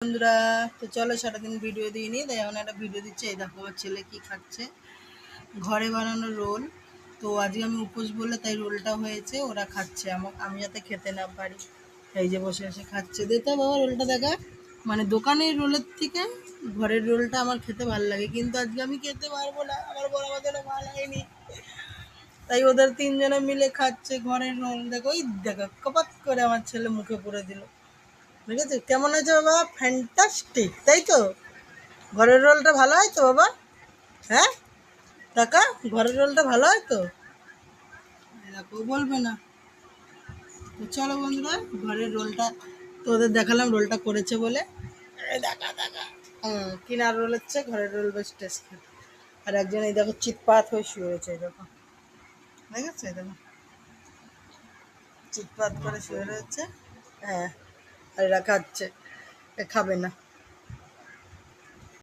বন্ধুরা, তো চলো সারাদিন ভিডিও দিইনি, তাই এখন একটা ভিডিও দিচ্ছে। এই দেখো আমার ছেলে কি খাচ্ছে, ঘরে বানানো রোল। তো আজকে আমি উপোস বলে তাই রোলটা হয়েছে, ওরা খাচ্ছে, আমি যাতে খেতে না পারি। এই যে বসে বসে খাচ্ছে। দেখতে বাবা রোলটা দেখা, মানে দোকানের রোলের থেকে ঘরের রোলটা আমার খেতে ভালো লাগে, কিন্তু আজকে আমি খেতে পারবো না, আমার বড় আমাদের ভালো হয়নি। তাই ওদের তিনজনে মিলে খাচ্ছে ঘরের রোল। দেখো ওই দেখো কপাত করে আমার ছেলে মুখে পুরে দিল। ঠিক আছে, কেমন আছে বাবা? ফ্যান্টাস্টিক, তাই তো? ঘরের রোলটা ভালো হয় তো বাবা? হ্যাঁ কাকা, ঘরের রোলটা ভালো হয় তো? দেখো বলবে না। তো চলো বন্ধুরা, ঘরের রোলটা তো ওদের দেখালাম, রোলটা করেছে বলে। দেখা দেখা কিনার রোল হচ্ছে, ঘরের রোল বেশ টেস্ট। আর একজন এই দেখো চিৎপাত হয়ে শুয়েছে, এই দেখো, দেখেছো? এই দেখো চিৎপাত করে শুয়ে রয়েছে। হ্যাঁ, আর এরা খাচ্ছে, এ খাবে না।